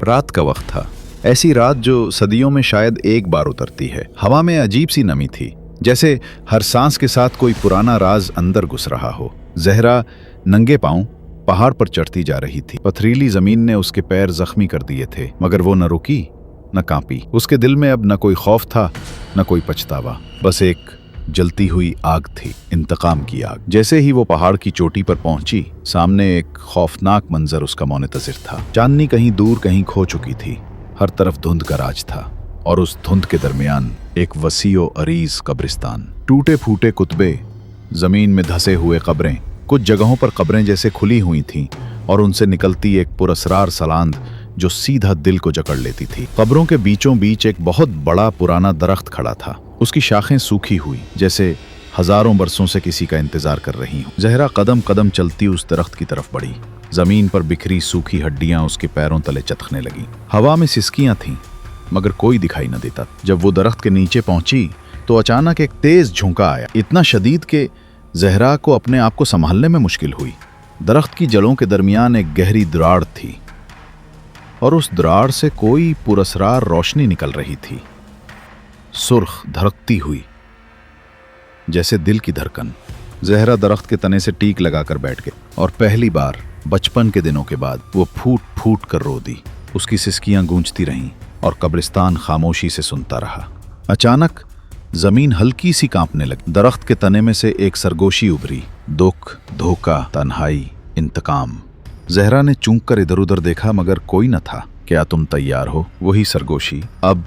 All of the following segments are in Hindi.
रात का वक्त था, ऐसी रात जो सदियों में शायद एक बार उतरती है। हवा में अजीब सी नमी थी, जैसे हर सांस के साथ कोई पुराना राज अंदर घुस रहा हो। जहरा नंगे पांव पहाड़ पर चढ़ती जा रही थी। पथरीली जमीन ने उसके पैर जख्मी कर दिए थे, मगर वो न रुकी न कांपी। उसके दिल में अब न कोई खौफ था न कोई पछतावा, बस एक जलती हुई आग थी, इंतकाम की आग। जैसे ही वो पहाड़ की चोटी पर पहुंची, सामने एक खौफनाक मंजर उसका मुंतज़िर था। चांदनी कहीं दूर कहीं खो चुकी थी, हर तरफ धुंध का राज था, और उस धुंध के दरमियान एक वसीओ अरीज कब्रिस्तान। टूटे फूटे कुतबे, जमीन में धंसे हुए कब्रें, कुछ जगहों पर कब्रें जैसे खुली हुई थीं और उनसे निकलती एक पुरअसरार सलांद जो सीधा दिल को जकड़ लेती थी। कब्रों के बीचों बीच एक बहुत बड़ा पुराना दरख्त खड़ा था। उसकी शाखें सूखी हुई, जैसे हजारों बरसों से किसी का इंतजार कर रही हूं। जहरा कदम कदम चलती उस दरख्त की तरफ बढ़ी। जमीन पर बिखरी सूखी हड्डियां उसके पैरों तले चटकने लगीं। हवा में सिसकियां थीं, मगर कोई दिखाई न देता। जब वो दरख्त के नीचे पहुंची तो अचानक एक तेज झोंका आया, इतना शदीद कि जहरा को अपने आप को संभालने में मुश्किल हुई। दरख्त की जड़ों के दरमियान एक गहरी दरार थी, और उस दरार से कोई पुरअसरार रोशनी निकल रही थी, सुर्ख धड़कती हुई, जैसे दिल की धड़कन। जहरा दरख्त के तने से टीक लगाकर बैठ गई, और पहली बार बचपन के दिनों के बाद वो फूट फूट कर रो दी। उसकी सिसकियां गूंजती रहीं और कब्रिस्तान खामोशी से सुनता रहा। अचानक जमीन हल्की सी कांपने लगी। दरख्त के तने में से एक सरगोशी उभरी, दुख, धोखा, तन्हाई, इंतकाम। जहरा ने चूक कर इधर उधर देखा, मगर कोई न था। क्या तुम तैयार हो? वही सरगोशी, अब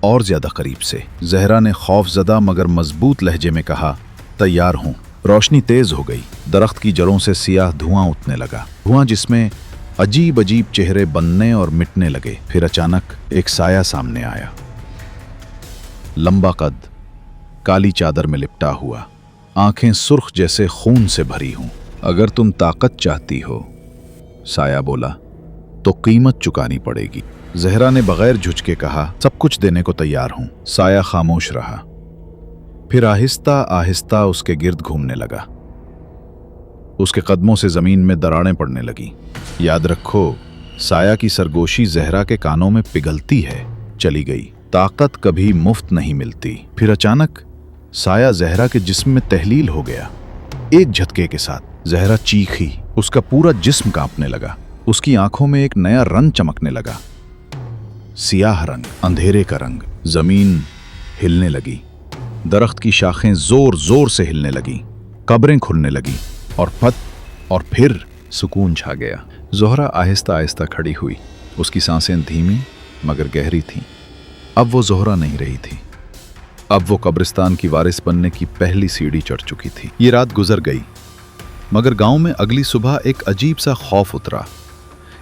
और ज्यादा करीब से। जहरा ने खौफजदा मगर मजबूत लहजे में कहा, तैयार हूं। रोशनी तेज हो गई। दरख्त की जड़ों से सियाह धुआं उठने लगा, धुआं जिसमें अजीब अजीब चेहरे बनने और मिटने लगे। फिर अचानक एक साया सामने आया, लंबा कद, काली चादर में लिपटा हुआ, आंखें सुर्ख जैसे खून से भरी हों। अगर तुम ताकत चाहती हो, साया बोला, तो कीमत चुकानी पड़ेगी। जहरा ने बगैर झुझके कहा, सब कुछ देने को तैयार हूं। साया खामोश रहा, फिर आहिस्ता आहिस्ता उसके गिर्द घूमने लगा। उसके कदमों से जमीन में दरारें पड़ने लगी। याद रखो, साया की सरगोशी जहरा के कानों में पिघलती है। चली गई। ताकत कभी मुफ्त नहीं मिलती। फिर अचानक साया जहरा के जिस्म में तहलील हो गया। एक झटके के साथ जहरा चीखी, उसका पूरा जिस्म कांपने लगा। उसकी आंखों में एक नया रंग चमकने लगा, सियाह रंग, अंधेरे का रंग। जमीन हिलने लगी, दरख्त की शाखें जोर जोर से हिलने लगी, कब्रें खुलने लगी, और फिर सुकून छा गया। ज़ोहरा आहिस्ता आहिस्ता खड़ी हुई। उसकी सांसें धीमी मगर गहरी थीं। अब वो ज़ोहरा नहीं रही थी, अब वो कब्रिस्तान की वारिस बनने की पहली सीढ़ी चढ़ चुकी थी। ये रात गुजर गई, मगर गांव में अगली सुबह एक अजीब सा खौफ उतरा,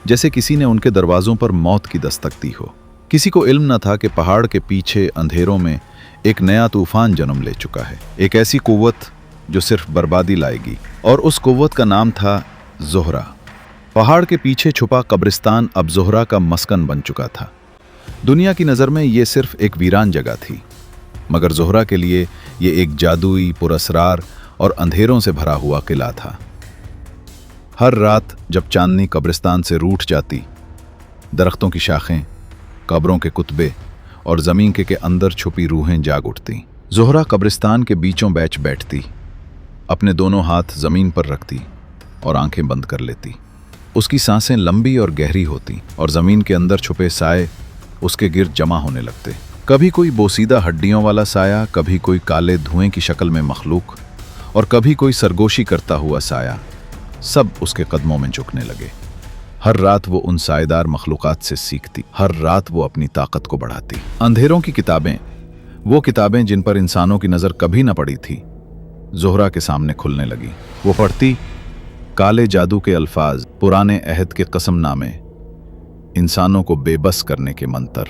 जैसे किसी ने उनके दरवाजों पर मौत की दस्तक दी हो। किसी को इल्म न था कि पहाड़ के पीछे अंधेरों में एक नया तूफान जन्म ले चुका है, एक ऐसी कुव्वत जो सिर्फ बर्बादी लाएगी। और उस कुव्वत का नाम था ज़ोहरा। पहाड़ के पीछे छुपा कब्रिस्तान अब ज़ोहरा का मस्कन बन चुका था। दुनिया की नज़र में ये सिर्फ एक वीरान जगह थी, मगर ज़ोहरा के लिए ये एक जादुई, पुरअसरार और अंधेरों से भरा हुआ किला था। हर रात जब चांदनी कब्रिस्तान से रूठ जाती, दरख्तों की शाखें, कब्रों के कुतबे और ज़मीन के अंदर छुपी रूहें जाग उठती। ज़ोहरा कब्रिस्तान के बीचों बैच बैठती, अपने दोनों हाथ ज़मीन पर रखती और आंखें बंद कर लेती। उसकी सांसें लंबी और गहरी होती, और ज़मीन के अंदर छुपे साए उसके गिर्द जमा होने लगते। कभी कोई बोसीदा हड्डियों वाला साया, कभी कोई काले धुएं की शक्ल में मखलूक, और कभी कोई सरगोशी करता हुआ साया, सब उसके कदमों में झुकने लगे। हर रात वो उन सायेदार मखलूकात से सीखती, हर रात वो अपनी ताकत को बढ़ाती। अंधेरों की किताबें, वो किताबें जिन पर इंसानों की नज़र कभी न पड़ी थी, ज़ोहरा के सामने खुलने लगी। वो पढ़ती काले जादू के अल्फाज, पुराने अहद के कसमनामे, इंसानों को बेबस करने के मंत्र।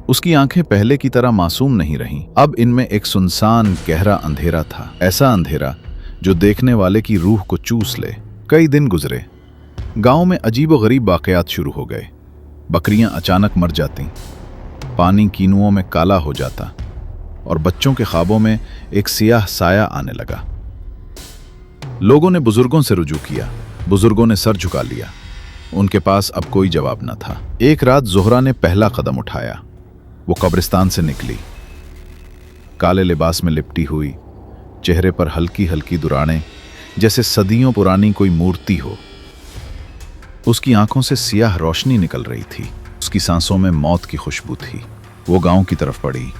उसकी आंखें पहले की तरह मासूम नहीं रहीं, अब इनमें एक सुनसान गहरा अंधेरा था, ऐसा अंधेरा जो देखने वाले की रूह को चूस ले। कई दिन गुजरे, गांव में अजीब-ओ-गरीब वाकयात शुरू हो गए। बकरियां अचानक मर जाती, पानी कीनुओं में काला हो जाता, और बच्चों के ख्वाबों में एक सियाह साया आने लगा। लोगों ने बुजुर्गों से रुजू किया, बुजुर्गों ने सर झुका लिया, उनके पास अब कोई जवाब न था। एक रात ज़ोहरा ने पहला कदम उठाया। वो कब्रिस्तान से निकली, काले लिबास में लिपटी हुई, चेहरे पर हल्की हल्की दुराड़ें, जैसे सदियों पुरानी कोई मूर्ति हो। उसकी आंखों से सियाह रोशनी निकल रही थी, उसकी सांसों में मौत की खुशबू थी। वो गांव की तरफ बढ़ी।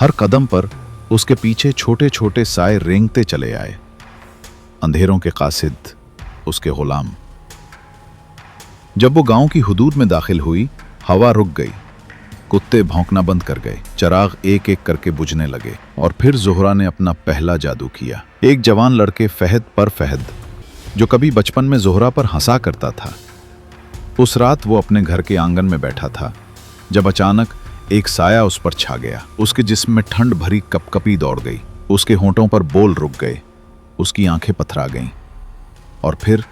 हर कदम पर उसके पीछे छोटे छोटे साए रेंगते चले आए, अंधेरों के कासिद, उसके गुलाम। जब वो गांव की हुदूद में दाखिल हुई, हवा रुक गई, कुत्ते भौंकना बंद कर गए, चराग एक एक करके बुझने लगे। और फिर ज़ोहरा ने अपना पहला जादू किया। एक जवान लड़के फहद पर फहद, जो कभी बचपन में ज़ोहरा पर हंसा करता था, उस रात वो अपने घर के आंगन में बैठा था जब अचानक एक साया उस पर छा गया। उसके जिस्म में ठंड भरी कपकपी दौड़ गई, उसके होंठों पर बोल रुक गए, उसकी आंखें पथरा गईं। और फिर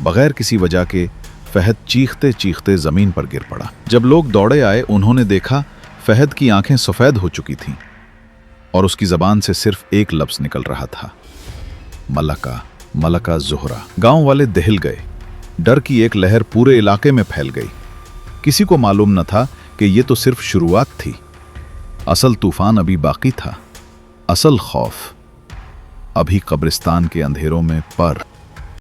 बगैर किसी वजह के फहद चीखते चीखते जमीन पर गिर पड़ा। जब लोग दौड़े आए, उन्होंने देखा फहद की आंखें सफेद हो चुकी थीं और उसकी जबान से सिर्फ एक लफ्ज निकल रहा था, मलका, मलका ज़ोहरा। गांव वाले दहिल गए। डर की एक लहर पूरे इलाके में फैल गई। किसी को मालूम न था कि ये तो सिर्फ शुरुआत थी, असल तूफान अभी बाकी था, असल खौफ अभी कब्रिस्तान के अंधेरों में पर